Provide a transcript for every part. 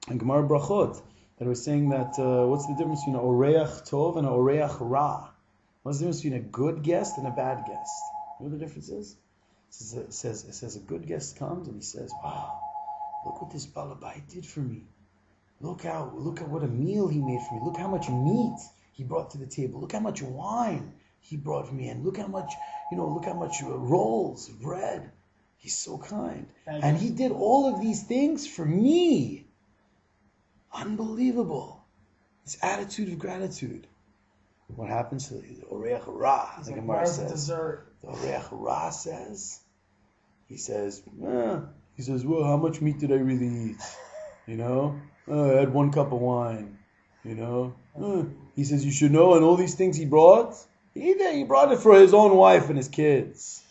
and Gemara Brachot that was saying that what's the difference between an oreach tov and an oreach ra? What's the difference between a good guest and a bad guest? You know what the difference is? It says a good guest comes and he says, "Wow, look what this balabai did for me. Look at what a meal he made for me. Look how much meat he brought to the table. Look how much wine he brought for me, and look how much rolls, bread. He's so kind, and he did all of these things for me. Unbelievable. This attitude of gratitude." What happens to the Oreach Ra? The Gemara says. The Oreach Ra says, he says, well, how much meat did I really eat? I had 1 cup of wine. He says, you should know, and all these things he brought, he brought it for his own wife and his kids.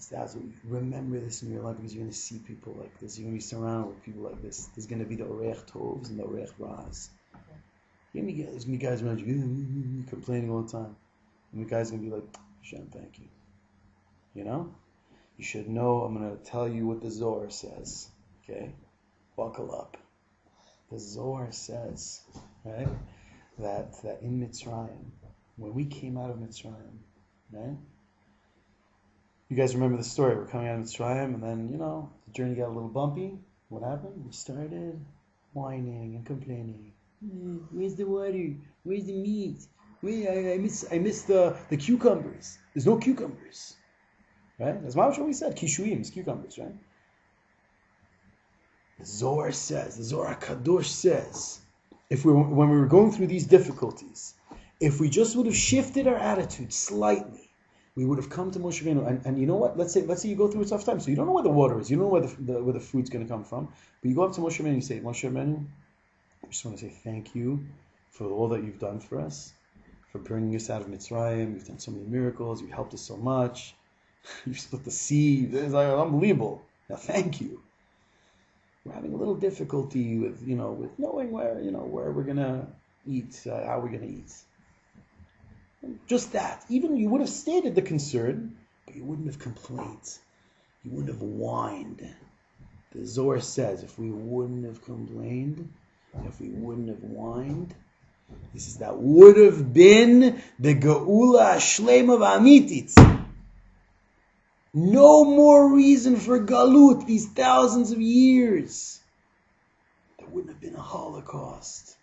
That's what, remember this in your life, because you're going to see people like this. You're going to be surrounded with people like this. There's going to be the Oreach Tovs and the Oreach Ras. There's going to be guys around you complaining all the time. And the guy's going to be like, Hashem, thank you. You should know, I'm going to tell you what the Zohar says. Okay? Buckle up. The Zohar says, right, that in Mitzrayim, when we came out of Mitzrayim, right? You guys remember the story. We're coming out of Mitzrayim, and then, the journey got a little bumpy. What happened? We started whining and complaining. Where's the water? Where's the meat? I miss the cucumbers. There's no cucumbers. Right? That's what we said. Kishuim is cucumbers, right? The Zohar says, the Zohar Kadosh says, when we were going through these difficulties, if we just would have shifted our attitude slightly, we would have come to Moshe Rabbeinu. And you know what? Let's say you go through a tough time. So you don't know where the water is. You don't know where the food's going to come from. But you go up to Moshe Rabbeinu and you say, Moshe Rabbeinu, I just want to say thank you for all that you've done for us, for bringing us out of Mitzrayim. You've done so many miracles. You've helped us so much. You've split the sea. It's like unbelievable. Now thank you. We're having a little difficulty with knowing where we're gonna eat, how we're gonna eat. Just that. Even you would have stated the concern, but you wouldn't have complained. You wouldn't have whined. The Zohar says, if we wouldn't have complained, if we wouldn't have whined, that would have been the Geula Shlema V'Amitit. No more reason for galut these thousands of years. There wouldn't have been a Holocaust.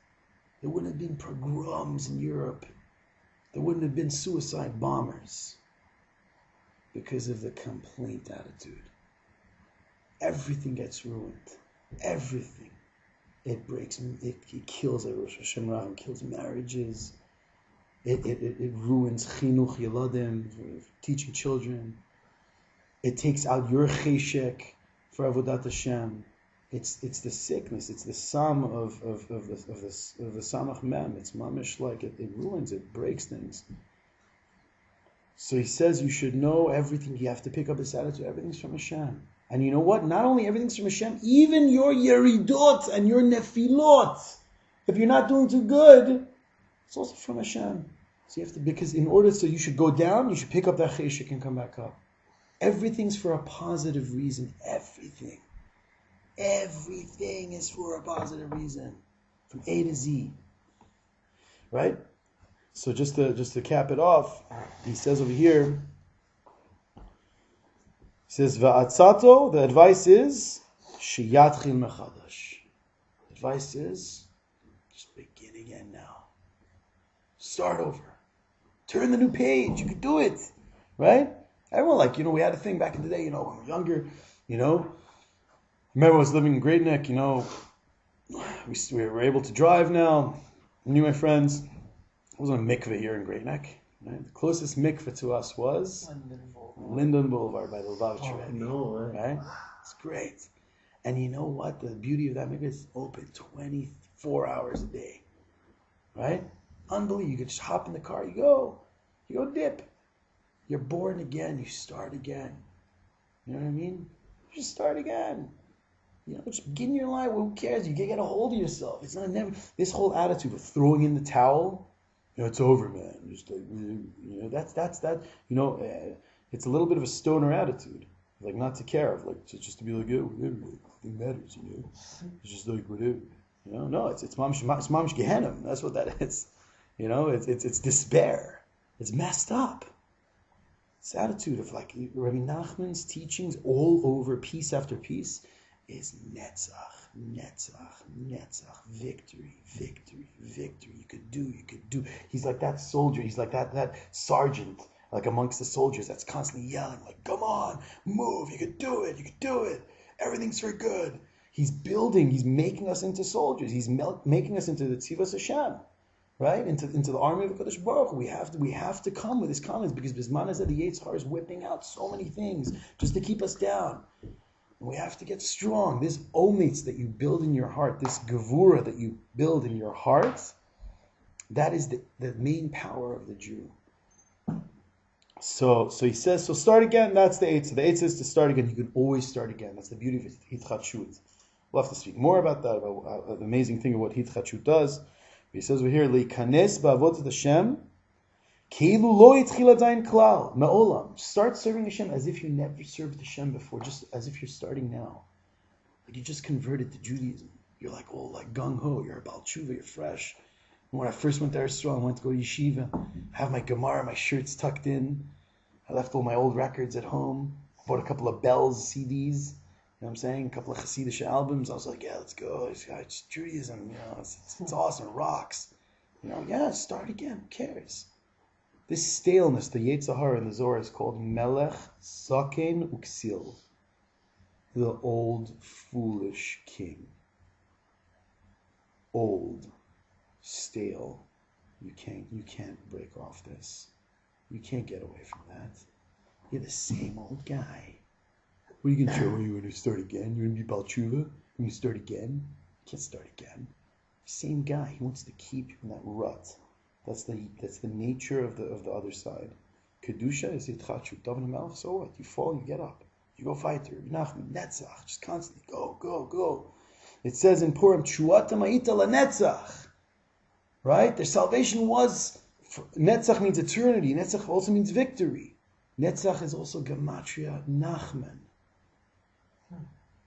There wouldn't have been pogroms in Europe. There wouldn't have been suicide bombers because of the complaint attitude. Everything gets ruined. Everything. It breaks. It kills. Rosh Hashanah kills marriages. It ruins chinuch yeladim, teaching children. It takes out your cheshek for avodat Hashem. It's the sickness. It's the sum of the samach mem. It's mamish like it ruins. It breaks things. So he says you should know everything. You have to pick up this attitude. Everything's from Hashem. And you know what? Not only everything's from Hashem, even your yeridot and your nefilot. If you're not doing too good, it's also from Hashem. So you have to, because so you should go down, you should pick up that cheshek and come back up. Everything's for a positive reason. Everything. Everything is for a positive reason. From A to Z. Right? So just to cap it off, he says over here, he says, Va'atzato, the advice is, Sheyatchil mechadash. The advice is, just begin again now. Start over. Turn the new page. You can do it. Right? Everyone we had a thing back in the day, when we were younger, Remember I was living in Great Neck, we were able to drive now. I knew my friends. There wasn't a mikveh here in Great Neck. Right? The closest mikveh to us was Linden Boulevard by the Lubavitch Rebbe. No way. Right? It's great. And you know what? The beauty of that mikveh is open 24 hours a day. Right? Unbelievable. You could just hop in the car, you go dip. You're born again, you start again. You know what I mean? You just start again. Just begin your life. Who cares? You get a hold of yourself. It's not this whole attitude of throwing in the towel. It's over, man. Just it's a little bit of a stoner attitude. Like not to care, like just to be like, yeah, whatever, nothing matters, It's just like whatever, No, it's mamish Gehenna. That's what that is. It's despair. It's messed up. This attitude of like Rabbi Nachman's teachings all over piece after piece is netzach, netzach, netzach, victory, victory, victory. You could do. He's like that soldier. He's like that sergeant, like amongst the soldiers that's constantly yelling, like, come on, move, you could do it. Everything's for good. He's making us into soldiers. He's making us into the Tzivos Hashem, right? Into the army of HaKadosh Baruch Hu. We have to come with his comments because Bisman said the Yetzer Hara is whipping out so many things just to keep us down. And we have to get strong. This omitz that you build in your heart, this gevura that you build in your heart, that is the main power of the Jew. So he says, so start again. That's the eitzah. The eitzah is to start again. You can always start again. That's the beauty of hitchachut. We'll have to speak more about that, about the amazing thing of what hitchachut does. But he says over here, leikanes ba'avodat Hashem, keilu lo yitchil adayin klal me'olam. Start serving Hashem as if you never served Hashem before, just as if you're starting now. Like you just converted to Judaism. You're like, oh, like gung ho. You're a Baal Tshuva. You're fresh. When I first went to Eretz, I went to go to yeshiva, have my Gemara, my shirts tucked in. I left all my old records at home. Bought a couple of Bells CDs. You know what I'm saying? A couple of Hasidic albums. I was like, yeah, let's go. It's Judaism. It's awesome. It rocks. Start again. Who cares? This staleness, the Yetzer Hara in the Zohar is called Melech Saken Uksil, the old foolish king. Old. Stale. You can't break off this. You can't get away from that. You're the same old guy. What are you going to show? Are you going to start again? You're going to be Baal Tshuva? You're going to start again? You can't start again. Same guy. He wants to keep you in that rut. That's the nature of the other side. Kedusha is hitchachut. Daven HaMelech, so what? You fall, you get up. You go fight her. Nachman, netzach. Just constantly go. It says in Purim, Tshuatam ha'ita lanetzach. Right? Their salvation was, Netzach means eternity. Netzach also means victory. Netzach is also Gematria Nachman.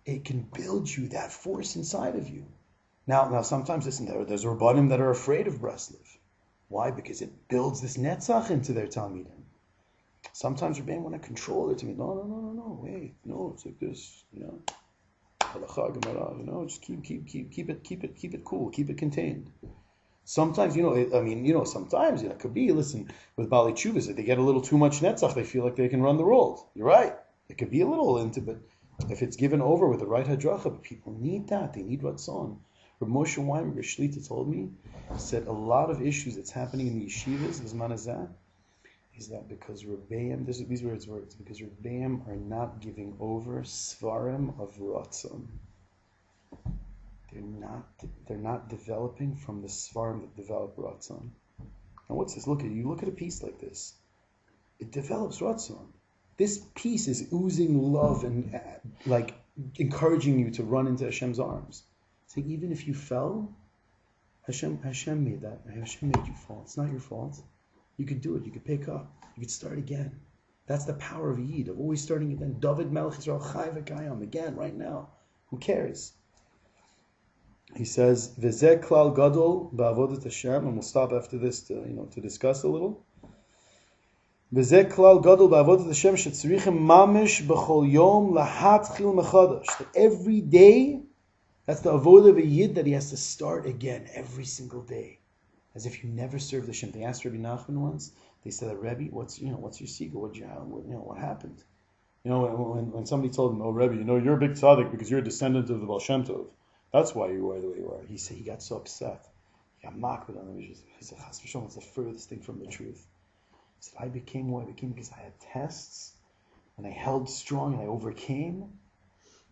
It can build you, that force inside of you. Now sometimes, listen, there's Rabbanim that are afraid of Breslov. Why? Because it builds this Netzach into their Talmidim. Sometimes Rabbanim want to control their Talmidim. No, wait, no, it's like this, Halacha, Gemara, just keep it cool, keep it contained. Sometimes, sometimes it could be, listen, with Bali Chuvas, if they get a little too much netzach, they feel like they can run the world. You're right. It could be a little into, but if it's given over with the right hadracha, but people need that. They need ratzon. Rabbi Moshe Weinberger Shlita told me, said a lot of issues that's happening in the yeshivas, Zman hazeh, is that because Rebbeim, these words, because Rebbeim are not giving over svarim of ratzon. They're not developing from the svarim that develop ratzon. And what's this? You look at a piece like this. It develops ratzon. This piece is oozing love and like encouraging you to run into Hashem's arms. So even if you fell, Hashem made that. Hashem made you fall. It's not your fault. You could do it. You could pick up. You could start again. That's the power of Yid, of always starting again. David Melech Yisrael Chai v'Kayam, again, right now. Who cares? He says, "V'zeh klal gadol ba'avodat Hashem," and we'll stop after this to discuss a little. "V'zeh klal gadol ba'avodat Hashem shetzrichim mamish b'chol yom lahatchil mechadash." That every day, that's the avodah of a yid that he has to start again every single day, as if you never served Hashem. They asked Rabbi Nachman once. They said, "Rebbe, what's your secret? What happened?" When somebody told him, "Oh, Rebbe, you're a big tzaddik because you're a descendant of the Baal Shem Tov. That's why you are the way you are." He said he got so upset. He got mocked on him. He said, "Chas v'shalom, it's the furthest thing from the truth." He said, I became because I had tests, and I held strong, and I overcame,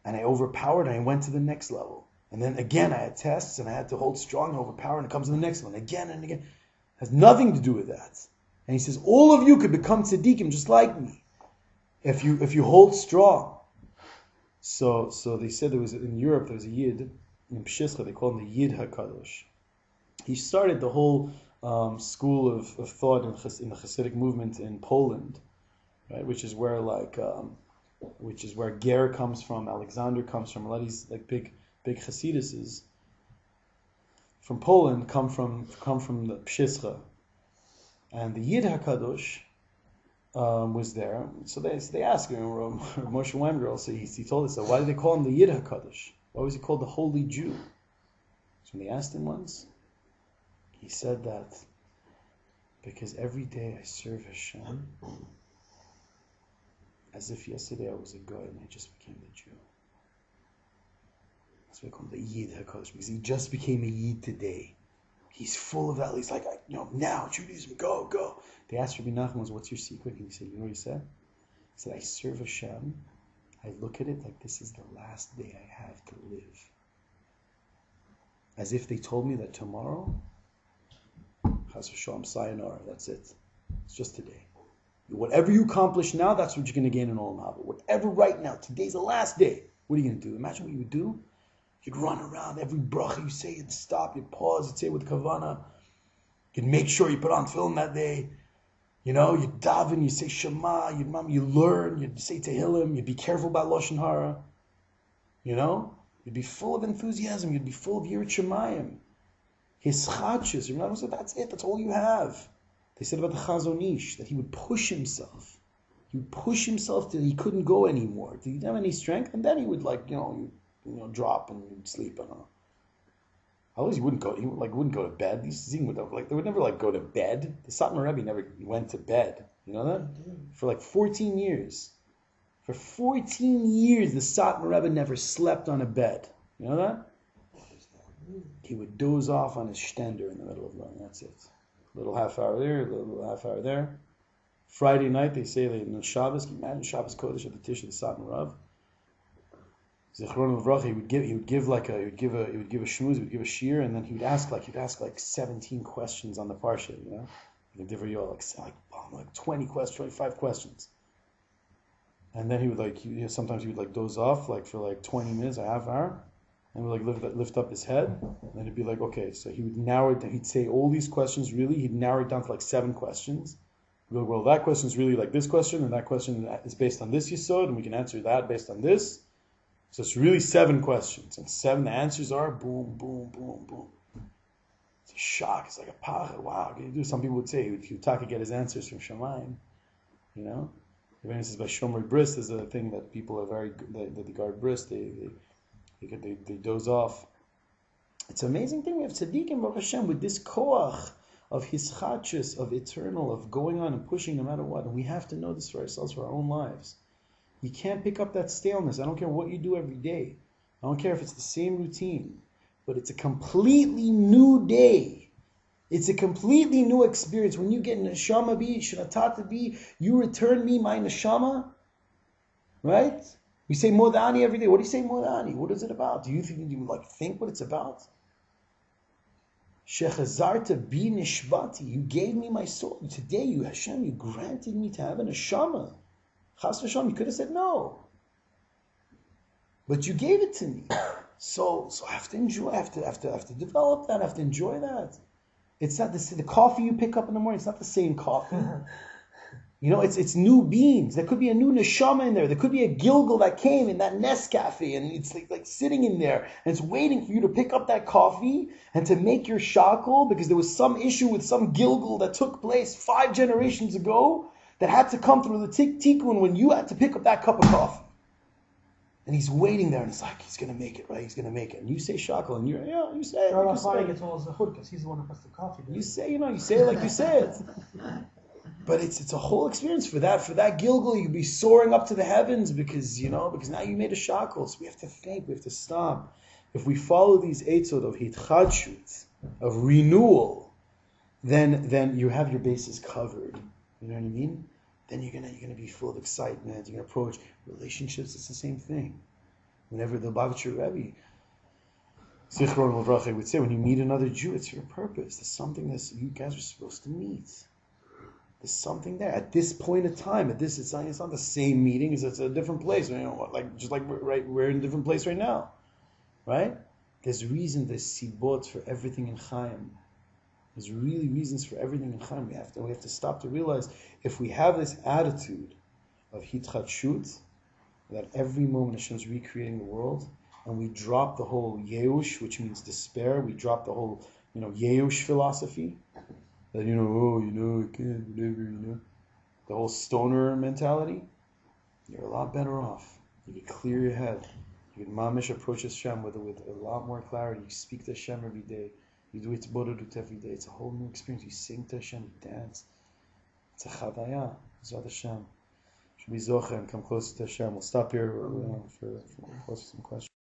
and I overpowered, and I went to the next level. And then again, I had tests, and I had to hold strong and overpower, and it comes to the next one, again and again. It has nothing to do with that. And he says, all of you could become tzaddikim just like me, if you hold strong. So they said in Europe there was a yid in Pshischa, they call him the Yid HaKadosh. He started the whole school of thought in the Hasidic movement in Poland, right? Which is where which is where Ger comes from, Alexander comes from. A lot of these like big Hasiduses from Poland come from the Pshischa, and the Yid Hakadosh was there. So they asked him, Moshe Weinberg, so he told us, so why did they call him the Yid Hakadosh? Why was he called the Holy Jew? So when they asked him once, he said that because every day I serve Hashem as if yesterday I was a guy and I just became the Jew. That's why I call him the Yid HaKadosh, because he just became a Yid today. He's full of that. He's like, now Judaism, go. They asked Rabbi Nachman, what's your secret? And he said, you know what he said? He said, I serve Hashem. I look at it like this is the last day I have to live. As if they told me that tomorrow, Chas v'shalom, sayonara, that's it. It's just today. Whatever you accomplish now, that's what you're going to gain in Olam Haba. Whatever right now, today's the last day. What are you going to do? Imagine what you would do. You'd run around, every bracha you say, you'd stop, you'd pause, you'd say with kavana. You'd make sure you put on film that day. You'd daven, you say Shema, you learn, you'd say Tehillim, you'd be careful about Lashon Hara. You'd be full of enthusiasm, you'd be full of Yirat Shemayim. Hischachus, that's it, that's all you have. They said about the Chazon Ish that he would push himself. He would push himself till he couldn't go anymore. He didn't have any strength, and then he would drop and he'd sleep. Otherwise, he wouldn't go. He wouldn't go to bed. These Zing would they would never go to bed. The Satmar Rebbe never went to bed. You know that? For 14 years. For 14 years, the Satmar Rebbe never slept on a bed. You know that? He would doze off on his stender in the middle of the night. That's it. A little half hour there, a little half hour there. Friday night, they say in Shabbos, can you imagine Shabbos Kodesh at the Tish of the Satmar Rav? Zichron Levracha, he would give a shmuz, he would give a shiur, and then he would ask 17 questions on the parsha, like different like 20 questions, 25 questions. And then he would sometimes he would doze off for 20 minutes, a half hour, and would lift up his head, and then he'd be like, okay, so he would narrow it down. He'd say all these questions he'd narrow it down to 7 questions. He'd go, well, that question is really like this question, and that question is based on this yesod, and we can answer that based on this. So it's really 7 questions, and 7 the answers are boom, boom, boom, boom. It's a shock. It's like a pachad. Wow, can you do? Some people would say he would get his answers from Shamayim. Even says by Shomer Bris is a thing that people are very good, that they guard bris. They doze off. It's an amazing thing. We have tzaddikim, Baruch Hashem, with this koach of hischachus, of eternal, of going on and pushing no matter what. And we have to know this for ourselves, for our own lives. You can't pick up that staleness. I don't care what you do every day. I don't care if it's the same routine. But it's a completely new day. It's a completely new experience. When you get neshama bi, shenatata bi, you return me my neshama. Right? We say modani every day. What do you say modani? What is it about? Do you think what it's about? Shechazarta bi nishbati. You gave me my soul. Today, you Hashem, you granted me to have a neshama. Chas v'shalom, you could have said no. But you gave it to me. So I have to enjoy, I have to develop that, I have to enjoy that. It's not the coffee you pick up in the morning, it's not the same coffee. It's new beans. There could be a new neshama in there. There could be a gilgul that came in that Nescafe, and it's like sitting in there, and it's waiting for you to pick up that coffee and to make your shackle, because there was some issue with some gilgul that took place 5 generations ago that had to come through the tikkun when you had to pick up that cup of coffee. And he's waiting there, and it's like, he's going to make it, right? He's going to make it. And you say shackle, and you say it. Rabbi gets all the hood because he's the one who puts the coffee. You say it like you say it. But it's a whole experience for that gilgul. You'll be soaring up to the heavens because now you made a shackle. So we have to think, we have to stop. If we follow these eitzot of hitchadshut, of renewal, then you have your bases covered. You know what I mean? Then you're gonna be full of excitement. You're gonna approach relationships. It's the same thing. Whenever the Bavitcher Rebbe, Zichron Levracha, would say, when you meet another Jew, it's for a purpose. There's something that you guys are supposed to meet. There's something there at this point of time. It's not the same meeting. It's a different place. We're in a different place right now, right? There's reason. There's sibot for everything in Chaim. There's really reasons for everything in Chaim. We have to stop to realize, if we have this attitude of hitchadshut, that every moment Hashem's recreating the world, and we drop the whole Yeush, which means despair. We drop the whole, Yeush philosophy. That, I can't, whatever, the whole stoner mentality. You're a lot better off. You can clear your head. You can mamish approach Hashem with a lot more clarity. You speak to Hashem every day. You do Itzbodadut every day. It's a whole new experience. You sing to Hashem, you dance. It's a chavaya. Zod Hashem. Should be zocher and come closer to Hashem. We'll stop here for some questions.